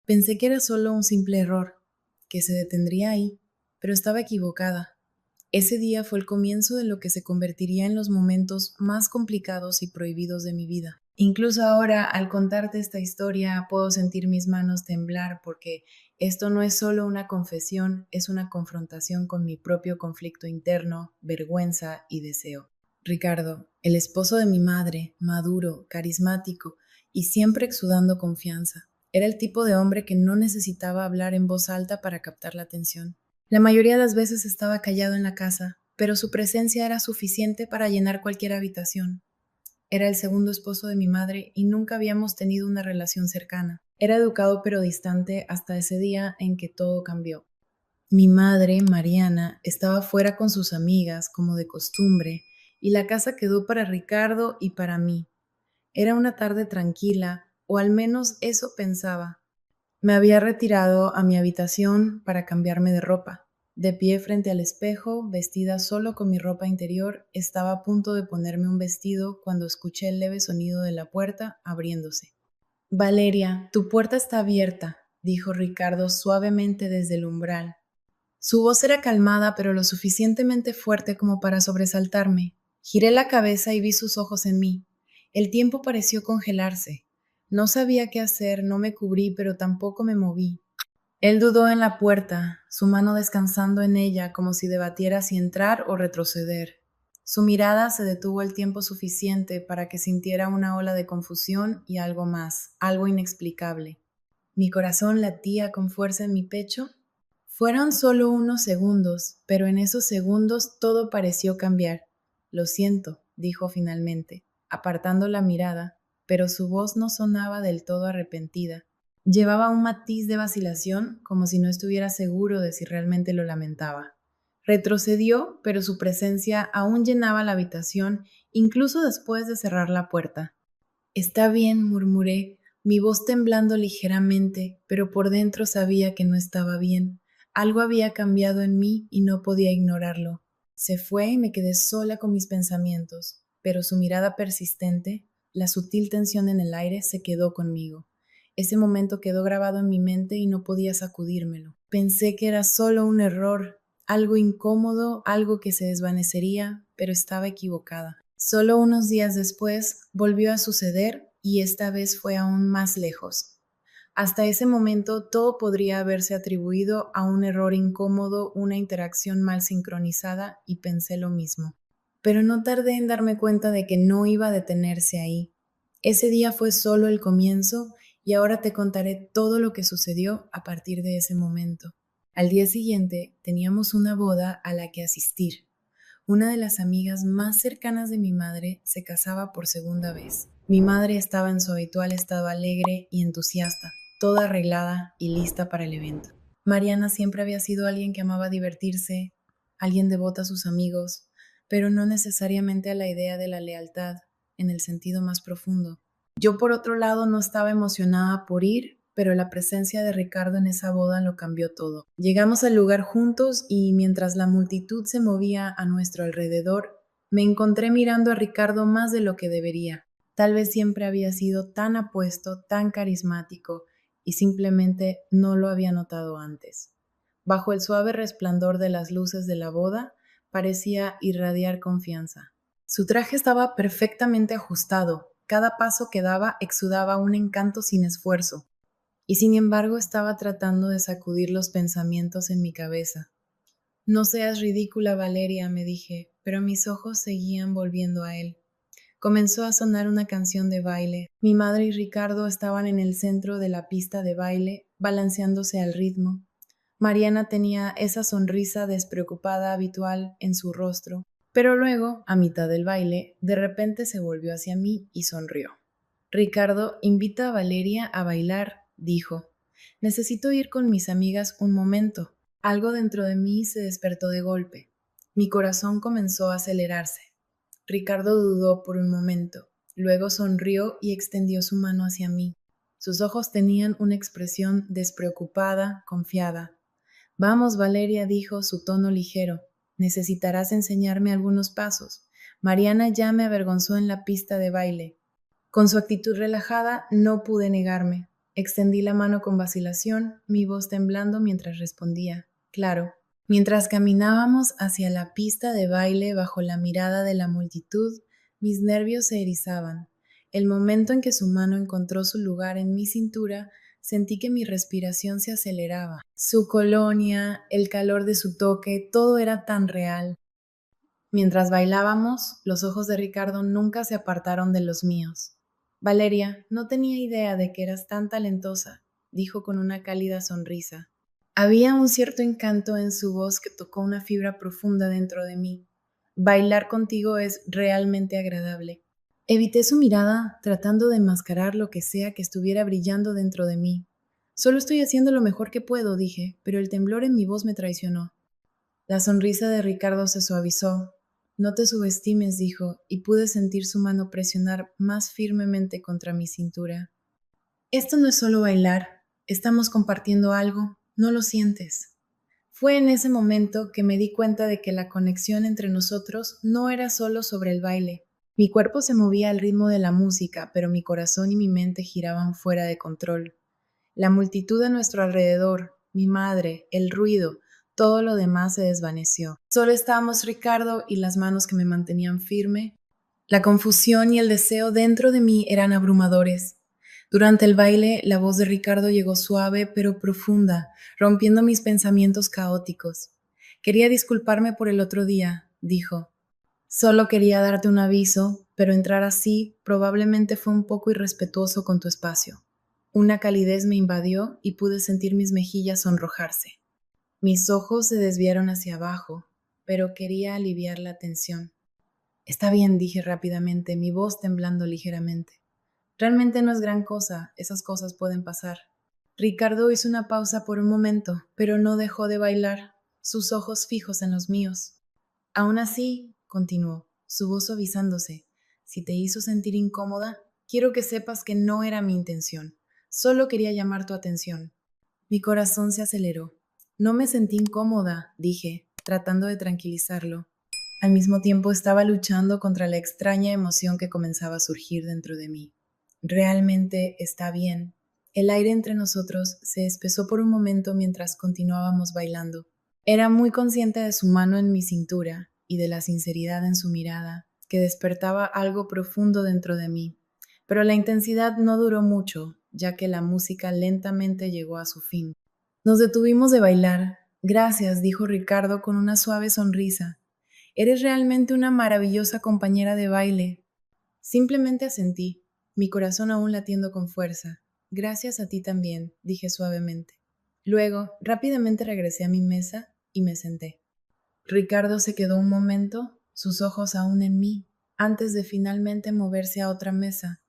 Pensé que era solo un simple error, que se detendría ahí, pero estaba equivocada. Ese día fue el comienzo de lo que se convertiría en los momentos más complicados y prohibidos de mi vida. Incluso ahora, al contarte esta historia, puedo sentir mis manos temblar porque esto no es solo una confesión, es una confrontación con mi propio conflicto interno, vergüenza y deseo. Ricardo, el esposo de mi madre, maduro, carismático y siempre exudando confianza, era el tipo de hombre que no necesitaba hablar en voz alta para captar la atención. La mayoría de las veces estaba callado en la casa, pero su presencia era suficiente para llenar cualquier habitación. Era el segundo esposo de mi madre y nunca habíamos tenido una relación cercana. Era educado pero distante hasta ese día en que todo cambió. Mi madre, Mariana, estaba fuera con sus amigas, como de costumbre, y la casa quedó para Ricardo y para mí. Era una tarde tranquila, o al menos eso pensaba. Me había retirado a mi habitación para cambiarme de ropa. De pie frente al espejo, vestida solo con mi ropa interior, estaba a punto de ponerme un vestido cuando escuché el leve sonido de la puerta abriéndose. Valeria, tu puerta está abierta, dijo Ricardo suavemente desde el umbral. Su voz era calmada pero lo suficientemente fuerte como para sobresaltarme. Giré la cabeza y vi sus ojos en mí. El tiempo pareció congelarse. No sabía qué hacer, no me cubrí, pero tampoco me moví. Él dudó en la puerta, su mano descansando en ella como si debatiera si entrar o retroceder. Su mirada se detuvo el tiempo suficiente para que sintiera una ola de confusión y algo más, algo inexplicable. Mi corazón latía con fuerza en mi pecho. Fueron solo unos segundos, pero en esos segundos todo pareció cambiar. Lo siento, dijo finalmente, apartando la mirada, pero su voz no sonaba del todo arrepentida. Llevaba un matiz de vacilación, como si no estuviera seguro de si realmente lo lamentaba. Retrocedió, pero su presencia aún llenaba la habitación, incluso después de cerrar la puerta. Está bien, murmuré, mi voz temblando ligeramente, pero por dentro sabía que no estaba bien. Algo había cambiado en mí y no podía ignorarlo. Se fue y me quedé sola con mis pensamientos, pero su mirada persistente, la sutil tensión en el aire, se quedó conmigo. Ese momento quedó grabado en mi mente y no podía sacudírmelo. Pensé que era solo un error, algo incómodo, algo que se desvanecería, pero estaba equivocada. Solo unos días después volvió a suceder y esta vez fue aún más lejos. Hasta ese momento todo podría haberse atribuido a un error incómodo, una interacción mal sincronizada y pensé lo mismo. Pero no tardé en darme cuenta de que no iba a detenerse ahí. Ese día fue solo el comienzo y ahora te contaré todo lo que sucedió a partir de ese momento. Al día siguiente teníamos una boda a la que asistir. Una de las amigas más cercanas de mi madre se casaba por segunda vez. Mi madre estaba en su habitual estado alegre y entusiasta, toda arreglada y lista para el evento. Mariana siempre había sido alguien que amaba divertirse, alguien devota a sus amigos, pero no necesariamente a la idea de la lealtad, en el sentido más profundo. Yo, por otro lado, no estaba emocionada por ir, pero la presencia de Ricardo en esa boda lo cambió todo. Llegamos al lugar juntos y mientras la multitud se movía a nuestro alrededor, me encontré mirando a Ricardo más de lo que debería. Tal vez siempre había sido tan apuesto, tan carismático, y simplemente no lo había notado antes. Bajo el suave resplandor de las luces de la boda, parecía irradiar confianza. Su traje estaba perfectamente ajustado, cada paso que daba exudaba un encanto sin esfuerzo, y sin embargo estaba tratando de sacudir los pensamientos en mi cabeza. No seas ridícula, Valeria, me dije, pero mis ojos seguían volviendo a él. Comenzó a sonar una canción de baile. Mi madre y Ricardo estaban en el centro de la pista de baile, balanceándose al ritmo. Mariana tenía esa sonrisa despreocupada habitual en su rostro, pero luego, a mitad del baile, de repente se volvió hacia mí y sonrió. Ricardo, invita a Valeria a bailar, dijo. Necesito ir con mis amigas un momento. Algo dentro de mí se despertó de golpe. Mi corazón comenzó a acelerarse. Ricardo dudó por un momento, luego sonrió y extendió su mano hacia mí. Sus ojos tenían una expresión despreocupada, confiada. Vamos, Valeria, dijo, su tono ligero. Necesitarás enseñarme algunos pasos. Mariana ya me avergonzó en la pista de baile. Con su actitud relajada no pude negarme. Extendí la mano con vacilación, mi voz temblando mientras respondía. Claro. Mientras caminábamos hacia la pista de baile bajo la mirada de la multitud, mis nervios se erizaban. El momento en que su mano encontró su lugar en mi cintura, sentí que mi respiración se aceleraba. Su colonia, el calor de su toque, todo era tan real. Mientras bailábamos, los ojos de Ricardo nunca se apartaron de los míos. Valeria, no tenía idea de que eras tan talentosa, dijo con una cálida sonrisa. Había un cierto encanto en su voz que tocó una fibra profunda dentro de mí. Bailar contigo es realmente agradable. Evité su mirada, tratando de enmascarar lo que sea que estuviera brillando dentro de mí. Solo estoy haciendo lo mejor que puedo, dije, pero el temblor en mi voz me traicionó. La sonrisa de Ricardo se suavizó. No te subestimes, dijo, y pude sentir su mano presionar más firmemente contra mi cintura. Esto no es solo bailar, estamos compartiendo algo, ¿no lo sientes? Fue en ese momento que me di cuenta de que la conexión entre nosotros no era solo sobre el baile. Mi cuerpo se movía al ritmo de la música, pero mi corazón y mi mente giraban fuera de control. La multitud a nuestro alrededor, mi madre, el ruido, todo lo demás se desvaneció. Solo estábamos Ricardo y las manos que me mantenían firme. La confusión y el deseo dentro de mí eran abrumadores. Durante el baile, la voz de Ricardo llegó suave pero profunda, rompiendo mis pensamientos caóticos. Quería disculparme por el otro día, dijo. Solo quería darte un aviso, pero entrar así probablemente fue un poco irrespetuoso con tu espacio. Una calidez me invadió y pude sentir mis mejillas sonrojarse. Mis ojos se desviaron hacia abajo, pero quería aliviar la tensión. Está bien, dije rápidamente, mi voz temblando ligeramente. Realmente no es gran cosa, esas cosas pueden pasar. Ricardo hizo una pausa por un momento, pero no dejó de bailar, sus ojos fijos en los míos. Aún así, continuó, su voz suavizándose, si te hizo sentir incómoda, quiero que sepas que no era mi intención. Solo quería llamar tu atención. Mi corazón se aceleró. No me sentí incómoda, dije, tratando de tranquilizarlo. Al mismo tiempo estaba luchando contra la extraña emoción que comenzaba a surgir dentro de mí. Realmente está bien. El aire entre nosotros se espesó por un momento mientras continuábamos bailando. Era muy consciente de su mano en mi cintura y de la sinceridad en su mirada, que despertaba algo profundo dentro de mí. Pero la intensidad no duró mucho, ya que la música lentamente llegó a su fin. Nos detuvimos de bailar. Gracias, dijo Ricardo con una suave sonrisa. Eres realmente una maravillosa compañera de baile. Simplemente asentí, mi corazón aún latiendo con fuerza. Gracias a ti también, dije suavemente. Luego, rápidamente regresé a mi mesa y me senté. Ricardo se quedó un momento, sus ojos aún en mí, antes de finalmente moverse a otra mesa.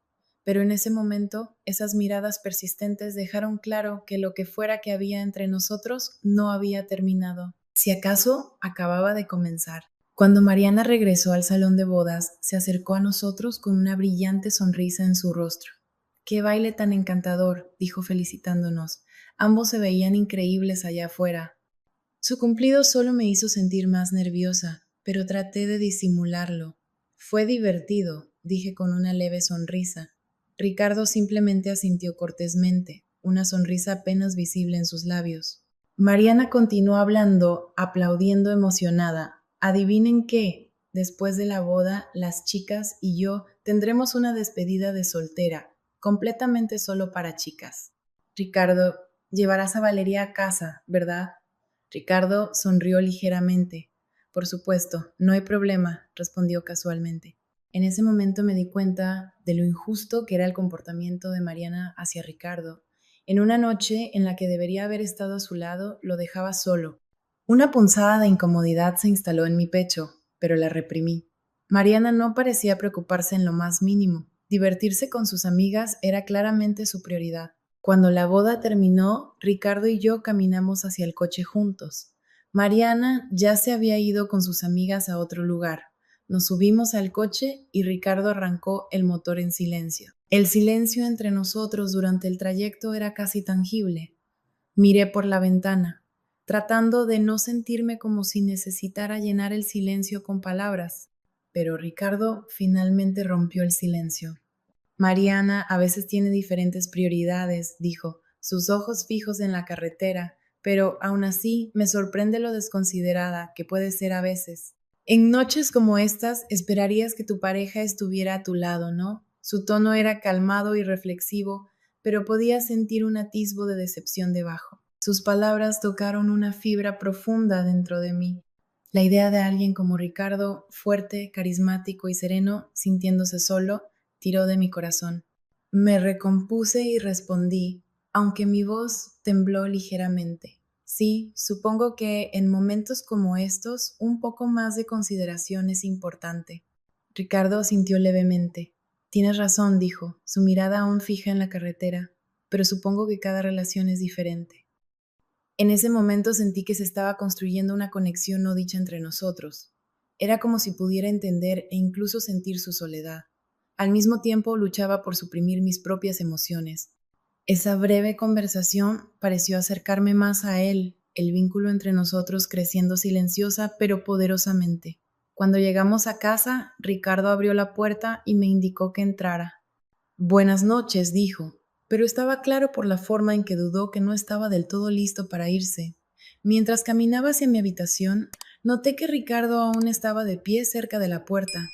Pero en ese momento, esas miradas persistentes dejaron claro que lo que fuera que había entre nosotros no había terminado. Si acaso, acababa de comenzar. Cuando Mariana regresó al salón de bodas, se acercó a nosotros con una brillante sonrisa en su rostro. ¡Qué baile tan encantador!, dijo felicitándonos. Ambos se veían increíbles allá afuera. Su cumplido solo me hizo sentir más nerviosa, pero traté de disimularlo. Fue divertido, dije con una leve sonrisa. Ricardo simplemente asintió cortésmente, una sonrisa apenas visible en sus labios. Mariana continuó hablando, aplaudiendo emocionada. ¿Adivinen qué? Después de la boda, las chicas y yo tendremos una despedida de soltera, completamente solo para chicas. Ricardo, llevarás a Valeria a casa, ¿verdad? Ricardo sonrió ligeramente. Por supuesto, no hay problema, respondió casualmente. En ese momento me di cuenta de lo injusto que era el comportamiento de Mariana hacia Ricardo. En una noche en la que debería haber estado a su lado, lo dejaba solo. Una punzada de incomodidad se instaló en mi pecho, pero la reprimí. Mariana no parecía preocuparse en lo más mínimo. Divertirse con sus amigas era claramente su prioridad. Cuando la boda terminó, Ricardo y yo caminamos hacia el coche juntos. Mariana ya se había ido con sus amigas a otro lugar. Nos subimos al coche y Ricardo arrancó el motor en silencio. El silencio entre nosotros durante el trayecto era casi tangible. Miré por la ventana, tratando de no sentirme como si necesitara llenar el silencio con palabras, pero Ricardo finalmente rompió el silencio. Mariana a veces tiene diferentes prioridades, dijo, sus ojos fijos en la carretera, pero aún así me sorprende lo desconsiderada que puede ser a veces. En noches como estas esperarías que tu pareja estuviera a tu lado, ¿no? Su tono era calmado y reflexivo, pero podía sentir un atisbo de decepción debajo. Sus palabras tocaron una fibra profunda dentro de mí. La idea de alguien como Ricardo, fuerte, carismático y sereno, sintiéndose solo, tiró de mi corazón. Me recompuse y respondí, aunque mi voz tembló ligeramente. Sí, supongo que en momentos como estos, un poco más de consideración es importante. Ricardo sintió levemente. Tienes razón, dijo, su mirada aún fija en la carretera, pero supongo que cada relación es diferente. En ese momento sentí que se estaba construyendo una conexión no dicha entre nosotros. Era como si pudiera entender e incluso sentir su soledad. Al mismo tiempo luchaba por suprimir mis propias emociones. Esa breve conversación pareció acercarme más a él, el vínculo entre nosotros creciendo silenciosa pero poderosamente. Cuando llegamos a casa, Ricardo abrió la puerta y me indicó que entrara. Buenas noches, dijo, pero estaba claro por la forma en que dudó que no estaba del todo listo para irse. Mientras caminaba hacia mi habitación, noté que Ricardo aún estaba de pie cerca de la puerta.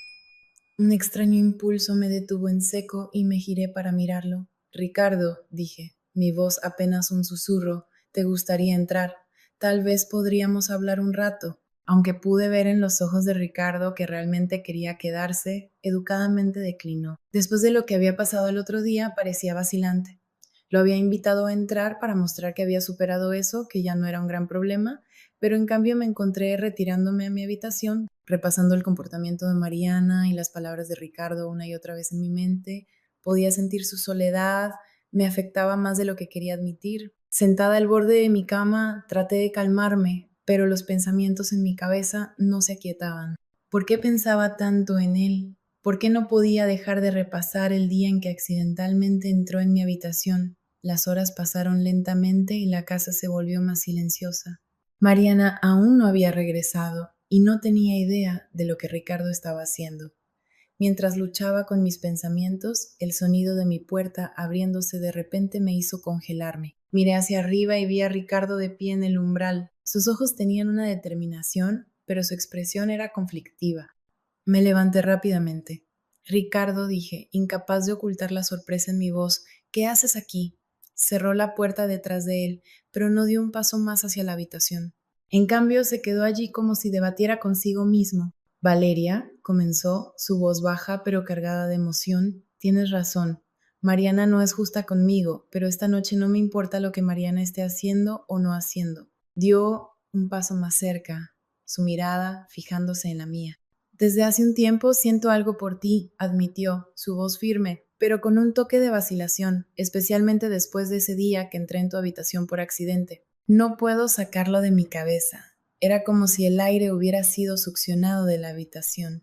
Un extraño impulso me detuvo en seco y me giré para mirarlo. Ricardo, dije, mi voz apenas un susurro, ¿te gustaría entrar? Tal vez podríamos hablar un rato. Aunque pude ver en los ojos de Ricardo que realmente quería quedarse, educadamente declinó. Después de lo que había pasado el otro día, parecía vacilante. Lo había invitado a entrar para mostrar que había superado eso, que ya no era un gran problema, pero en cambio me encontré retirándome a mi habitación, repasando el comportamiento de Mariana y las palabras de Ricardo una y otra vez en mi mente. Podía sentir su soledad, me afectaba más de lo que quería admitir. Sentada al borde de mi cama, traté de calmarme, pero los pensamientos en mi cabeza no se aquietaban. ¿Por qué pensaba tanto en él? ¿Por qué no podía dejar de repasar el día en que accidentalmente entró en mi habitación? Las horas pasaron lentamente y la casa se volvió más silenciosa. Mariana aún no había regresado y no tenía idea de lo que Ricardo estaba haciendo. Mientras luchaba con mis pensamientos, el sonido de mi puerta abriéndose de repente me hizo congelarme. Miré hacia arriba y vi a Ricardo de pie en el umbral. Sus ojos tenían una determinación, pero su expresión era conflictiva. Me levanté rápidamente. Ricardo, dije, incapaz de ocultar la sorpresa en mi voz, ¿qué haces aquí? Cerró la puerta detrás de él, pero no dio un paso más hacia la habitación. En cambio, se quedó allí como si debatiera consigo mismo. Valeria, comenzó, su voz baja pero cargada de emoción, tienes razón. Mariana no es justa conmigo, pero esta noche no me importa lo que Mariana esté haciendo o no haciendo. Dio un paso más cerca, su mirada fijándose en la mía. Desde hace un tiempo siento algo por ti, admitió, su voz firme, pero con un toque de vacilación, especialmente después de ese día que entré en tu habitación por accidente. No puedo sacarlo de mi cabeza. Era como si el aire hubiera sido succionado de la habitación.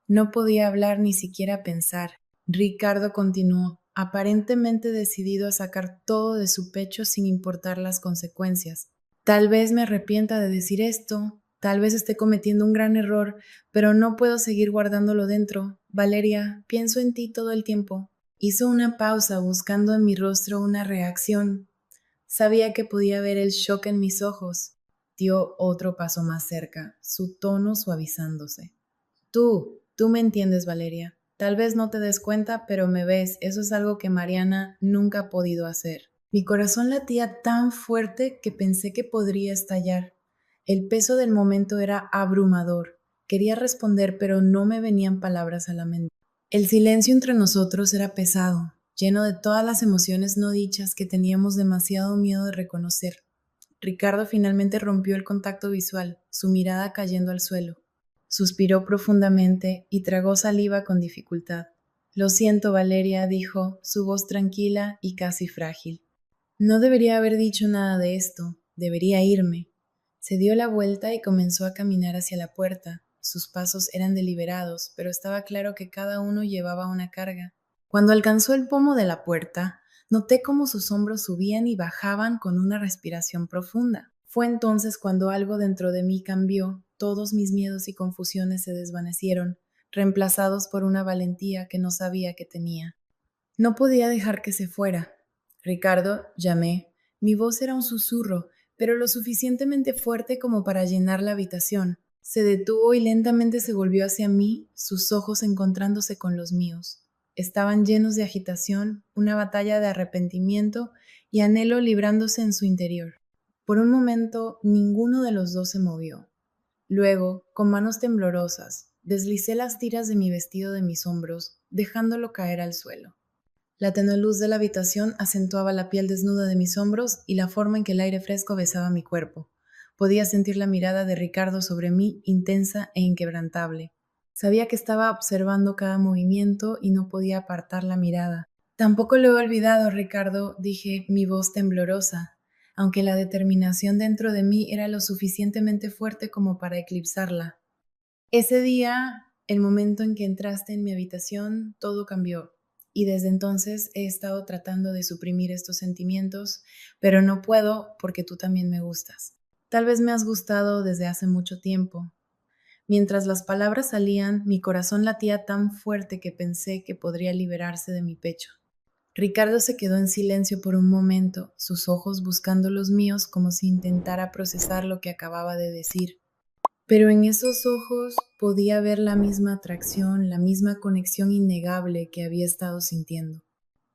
No podía hablar ni siquiera pensar. Ricardo continuó, aparentemente decidido a sacar todo de su pecho sin importar las consecuencias. Tal vez me arrepienta de decir esto, tal vez esté cometiendo un gran error, pero no puedo seguir guardándolo dentro. Valeria, pienso en ti todo el tiempo. Hizo una pausa buscando en mi rostro una reacción. Sabía que podía ver el shock en mis ojos. Dio otro paso más cerca, su tono suavizándose. Tú me entiendes, Valeria. Tal vez no te des cuenta, pero me ves. Eso es algo que Mariana nunca ha podido hacer. Mi corazón latía tan fuerte que pensé que podría estallar. El peso del momento era abrumador. Quería responder, pero no me venían palabras a la mente. El silencio entre nosotros era pesado, lleno de todas las emociones no dichas que teníamos demasiado miedo de reconocer. Ricardo finalmente rompió el contacto visual, su mirada cayendo al suelo. Suspiró profundamente y tragó saliva con dificultad. Lo siento, Valeria, dijo, su voz tranquila y casi frágil. No debería haber dicho nada de esto, debería irme. Se dio la vuelta y comenzó a caminar hacia la puerta. Sus pasos eran deliberados, pero estaba claro que cada uno llevaba una carga. Cuando alcanzó el pomo de la puerta, noté cómo sus hombros subían y bajaban con una respiración profunda. Fue entonces cuando algo dentro de mí cambió, todos mis miedos y confusiones se desvanecieron, reemplazados por una valentía que no sabía que tenía. No podía dejar que se fuera. Ricardo, llamé. Mi voz era un susurro, pero lo suficientemente fuerte como para llenar la habitación. Se detuvo y lentamente se volvió hacia mí, sus ojos encontrándose con los míos. Estaban llenos de agitación, una batalla de arrepentimiento y anhelo librándose en su interior. Por un momento, ninguno de los dos se movió. Luego, con manos temblorosas, deslicé las tiras de mi vestido de mis hombros, dejándolo caer al suelo. La tenue luz de la habitación acentuaba la piel desnuda de mis hombros y la forma en que el aire fresco besaba mi cuerpo. Podía sentir la mirada de Ricardo sobre mí, intensa e inquebrantable. Sabía que estaba observando cada movimiento y no podía apartar la mirada. Tampoco lo he olvidado, Ricardo, dije, mi voz temblorosa, aunque la determinación dentro de mí era lo suficientemente fuerte como para eclipsarla. Ese día, el momento en que entraste en mi habitación, todo cambió. Y desde entonces he estado tratando de suprimir estos sentimientos, pero no puedo porque tú también me gustas. Tal vez me has gustado desde hace mucho tiempo. Mientras las palabras salían, mi corazón latía tan fuerte que pensé que podría liberarse de mi pecho. Ricardo se quedó en silencio por un momento, sus ojos buscando los míos como si intentara procesar lo que acababa de decir. Pero en esos ojos podía ver la misma atracción, la misma conexión innegable que había estado sintiendo.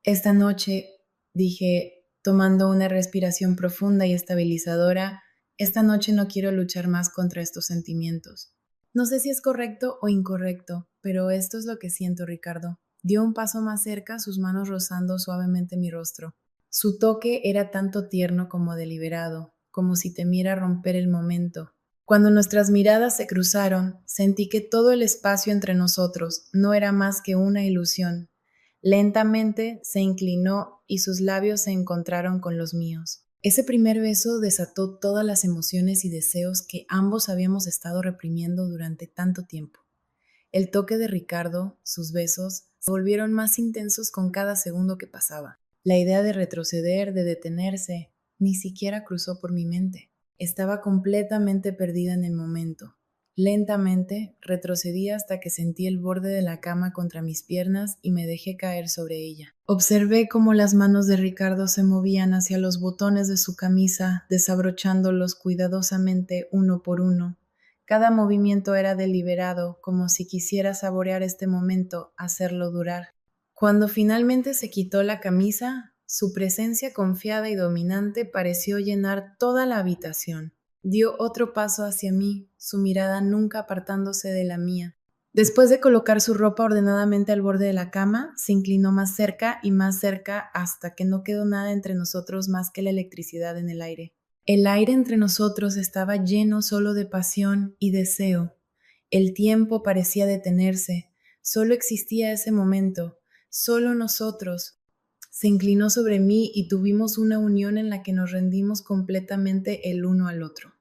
Esta noche, dije, tomando una respiración profunda y estabilizadora, esta noche no quiero luchar más contra estos sentimientos. No sé si es correcto o incorrecto, pero esto es lo que siento, Ricardo. Dio un paso más cerca, sus manos rozando suavemente mi rostro. Su toque era tanto tierno como deliberado, como si temiera romper el momento. Cuando nuestras miradas se cruzaron, sentí que todo el espacio entre nosotros no era más que una ilusión. Lentamente se inclinó y sus labios se encontraron con los míos. Ese primer beso desató todas las emociones y deseos que ambos habíamos estado reprimiendo durante tanto tiempo. El toque de Ricardo, sus besos, se volvieron más intensos con cada segundo que pasaba. La idea de retroceder, de detenerse, ni siquiera cruzó por mi mente. Estaba completamente perdida en el momento. Lentamente retrocedí hasta que sentí el borde de la cama contra mis piernas y me dejé caer sobre ella. Observé cómo las manos de Ricardo se movían hacia los botones de su camisa, desabrochándolos cuidadosamente uno por uno. Cada movimiento era deliberado, como si quisiera saborear este momento, hacerlo durar. Cuando finalmente se quitó la camisa, su presencia confiada y dominante pareció llenar toda la habitación. Dio otro paso hacia mí, su mirada nunca apartándose de la mía. Después de colocar su ropa ordenadamente al borde de la cama, se inclinó más cerca hasta que no quedó nada entre nosotros más que la electricidad en el aire. El aire entre nosotros estaba lleno solo de pasión y deseo. El tiempo parecía detenerse, solo existía ese momento, solo nosotros. Se inclinó sobre mí y tuvimos una unión en la que nos rendimos completamente el uno al otro.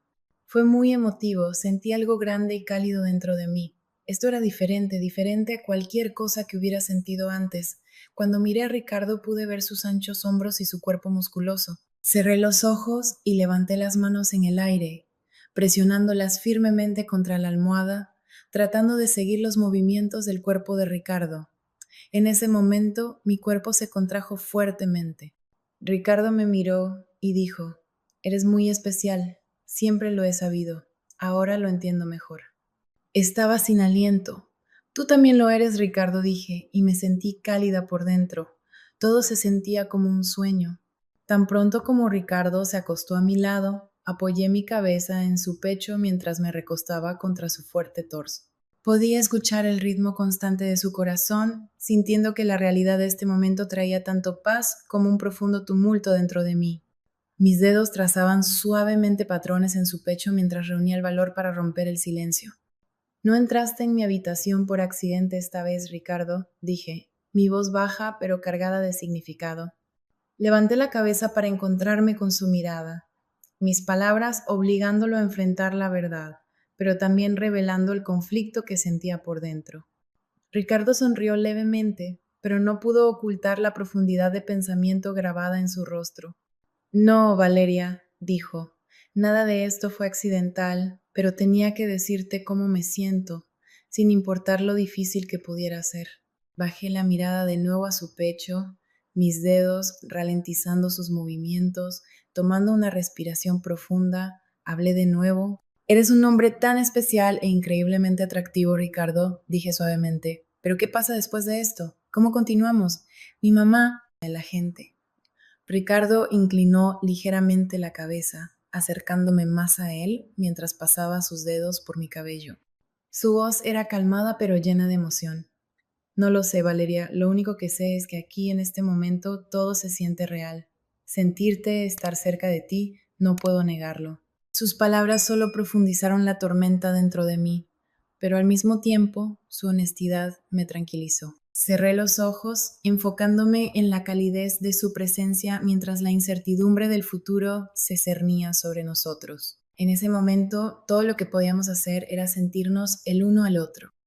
Fue muy emotivo, sentí algo grande y cálido dentro de mí. Esto era diferente a cualquier cosa que hubiera sentido antes. Cuando miré a Ricardo pude ver sus anchos hombros y su cuerpo musculoso. Cerré los ojos y levanté las manos en el aire, presionándolas firmemente contra la almohada, tratando de seguir los movimientos del cuerpo de Ricardo. En ese momento mi cuerpo se contrajo fuertemente. Ricardo me miró y dijo, «Eres muy especial, siempre lo he sabido, ahora lo entiendo mejor». Estaba sin aliento. «Tú también lo eres, Ricardo», dije, y me sentí cálida por dentro. Todo se sentía como un sueño. Tan pronto como Ricardo se acostó a mi lado, apoyé mi cabeza en su pecho mientras me recostaba contra su fuerte torso. Podía escuchar el ritmo constante de su corazón, sintiendo que la realidad de este momento traía tanto paz como un profundo tumulto dentro de mí. Mis dedos trazaban suavemente patrones en su pecho mientras reunía el valor para romper el silencio. «No entraste en mi habitación por accidente esta vez, Ricardo», dije, mi voz baja pero cargada de significado. Levanté la cabeza para encontrarme con su mirada, mis palabras obligándolo a enfrentar la verdad, pero también revelando el conflicto que sentía por dentro. Ricardo sonrió levemente, pero no pudo ocultar la profundidad de pensamiento grabada en su rostro. «No, Valeria», dijo, «nada de esto fue accidental, pero tenía que decirte cómo me siento, sin importar lo difícil que pudiera ser». Bajé la mirada de nuevo a su pecho, mis dedos ralentizando sus movimientos, tomando una respiración profunda, hablé de nuevo. Eres un hombre tan especial e increíblemente atractivo, Ricardo, dije suavemente. ¿Pero qué pasa después de esto? ¿Cómo continuamos? Mi mamá, el agente. Ricardo inclinó ligeramente la cabeza, acercándome más a él mientras pasaba sus dedos por mi cabello. Su voz era calmada pero llena de emoción. No lo sé, Valeria. Lo único que sé es que aquí, en este momento, todo se siente real. Sentirte, estar cerca de ti, no puedo negarlo. Sus palabras solo profundizaron la tormenta dentro de mí, pero al mismo tiempo, su honestidad me tranquilizó. Cerré los ojos, enfocándome en la calidez de su presencia mientras la incertidumbre del futuro se cernía sobre nosotros. En ese momento, todo lo que podíamos hacer era sentirnos el uno al otro.